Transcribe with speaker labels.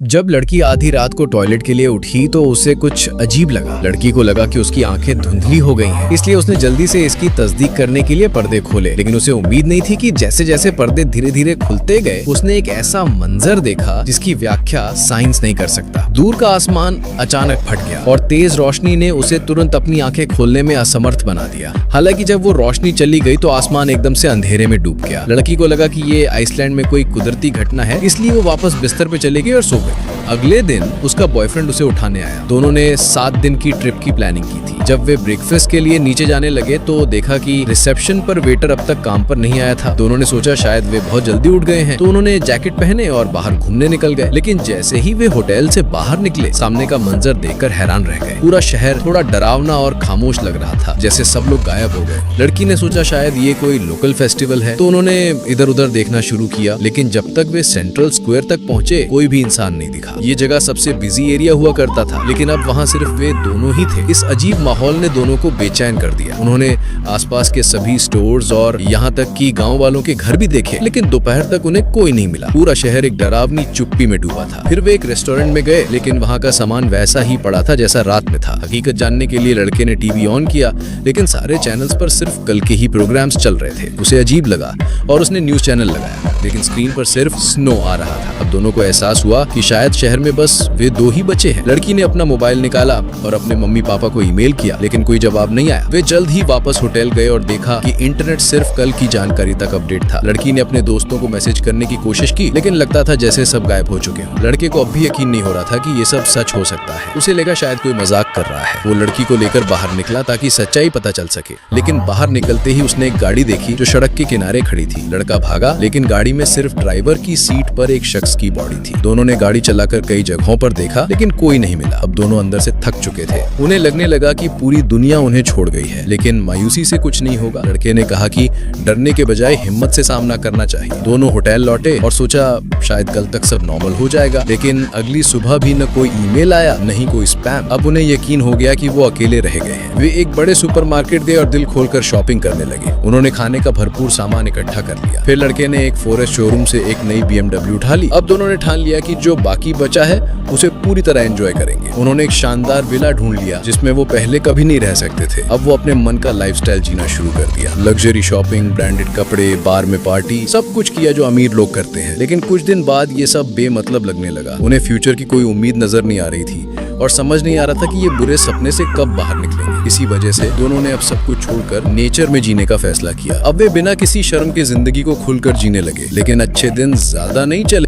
Speaker 1: जब लड़की आधी रात को टॉयलेट के लिए उठी तो उसे कुछ अजीब लगा। लड़की को लगा कि उसकी आंखें धुंधली हो गई हैं, इसलिए उसने जल्दी से इसकी तस्दीक करने के लिए पर्दे खोले। लेकिन उसे उम्मीद नहीं थी कि जैसे जैसे पर्दे धीरे धीरे खुलते गए उसने एक ऐसा मंजर देखा जिसकी व्याख्या साइंस नहीं कर सकता। दूर का आसमान अचानक फट गया और तेज रोशनी ने उसे तुरंत अपनी आंखें खोलने में असमर्थ बना दिया। हालांकि जब वो रोशनी चली गई तो आसमान एकदम से अंधेरे में डूब गया। लड़की को लगा कि ये आइसलैंड में कोई कुदरती घटना है, इसलिए वो वापस बिस्तर पे चली गई और सो गई। अगले दिन उसका बॉयफ्रेंड उसे उठाने आया। दोनों ने 7 दिन की ट्रिप की प्लानिंग की थी। जब वे ब्रेकफास्ट के लिए नीचे जाने लगे तो देखा कि रिसेप्शन पर वेटर अब तक काम पर नहीं आया था। दोनों ने सोचा शायद वे बहुत जल्दी उठ गए हैं, तो उन्होंने जैकेट पहने और बाहर घूमने निकल गए। लेकिन जैसे ही वे होटल से बाहर निकले सामने का मंजर देखकर हैरान रह गए। पूरा शहर थोड़ा डरावना और खामोश लग रहा था, जैसे सब लोग गायब हो गए। लड़की ने सोचा शायद ये कोई लोकल फेस्टिवल है, तो उन्होंने इधर उधर देखना शुरू किया। लेकिन जब तक वे सेंट्रल स्क्वायर तक पहुंचे कोई भी इंसान नहीं दिखा। ये जगह सबसे बिजी एरिया हुआ करता था, लेकिन अब वहाँ सिर्फ वे दोनों ही थे। इस अजीब माहौल ने दोनों को बेचैन कर दिया। उन्होंने आसपास के सभी स्टोर्स और यहाँ तक कि गांव वालों के घर भी देखे, लेकिन दोपहर तक उन्हें कोई नहीं मिला। पूरा शहर एक डरावनी चुप्पी में डूबा था। फिर वे एक रेस्टोरेंट में गए, लेकिन वहाँ का सामान वैसा ही पड़ा था जैसा रात में था। हकीकत जानने के लिए लड़के ने टीवी ऑन किया, लेकिन सारे चैनल्स पर सिर्फ कल के ही प्रोग्राम्स चल रहे थे। उसे अजीब लगा और उसने न्यूज चैनल लगाया, लेकिन स्क्रीन पर सिर्फ स्नो आ रहा था। अब दोनों को एहसास हुआ कि शायद शहर में बस वे दो ही बचे हैं। लड़की ने अपना मोबाइल निकाला और अपने मम्मी पापा को ईमेल किया, लेकिन कोई जवाब नहीं आया। वे जल्द ही वापस होटल गए और देखा कि इंटरनेट सिर्फ कल की जानकारी तक अपडेट था। लड़की ने अपने दोस्तों को मैसेज करने की कोशिश की, लेकिन लगता था जैसे सब गायब हो चुके हों। लड़के को अब भी यकीन नहीं हो रहा था कि ये सब सच हो सकता है। उसे लगा शायद कोई मजाक कर रहा है। वो लड़की को लेकर बाहर निकला ताकि सच्चाई पता चल सके, लेकिन बाहर निकलते ही उसने एक गाड़ी देखी जो सड़क के किनारे खड़ी थी। लड़का भागा, लेकिन गाड़ी में सिर्फ ड्राइवर की सीट पर एक शख्स की बॉडी थी। दोनों ने गाड़ी चलाकर कई जगहों पर देखा, लेकिन कोई नहीं मिला। अब दोनों अंदर से थक चुके थे। उन्हें लगने लगा कि पूरी दुनिया उन्हें छोड़ गई है, लेकिन मायूसी से कुछ नहीं होगा। लड़के ने कहा कि डरने के बजाय हिम्मत से सामना करना चाहिए। दोनों होटल लौटे और सोचा शायद कल तक सब नॉर्मल हो जाएगा, लेकिन अगली सुबह भी न कोई ईमेल आया न ही कोई स्पैम। अब उन्हें यकीन हो गया कि वो अकेले रह गए हैं। वे एक बड़े सुपरमार्केट गए और दिल खोलकर शॉपिंग करने लगे। उन्होंने खाने का भरपूर सामान इकट्ठा कर लिया। फिर लड़के ने एक फॉरेस्ट शोरूम से एक नई BMW उठा ली। अब दोनों ने ठान लिया कि जो बाकी बचा है उसे पूरी तरह एंजॉय करेंगे। उन्होंने एक शानदार विला ढूंढ लिया जिसमें वो पहले कभी नहीं रह सकते थे। अब वो अपने मन का लाइफस्टाइल जीना शुरू कर दिया। लग्जरी शॉपिंग, ब्रांडेड कपड़े, बार में पार्टी, सब कुछ किया जो अमीर लोग करते हैं। लेकिन कुछ दिन बाद ये सब बेमतलब लगने लगा। उन्हें फ्यूचर की कोई उम्मीद नजर नहीं आ रही थी और समझ नहीं आ रहा था कि ये बुरे सपने से कब बाहर निकलेंगे। इसी वजह से दोनों ने अब सब कुछ छोड़कर नेचर में जीने का फैसला किया। अब वे बिना किसी शर्म के जिंदगी को खुलकर जीने लगे। लेकिन अच्छे दिन ज्यादा नहीं चले।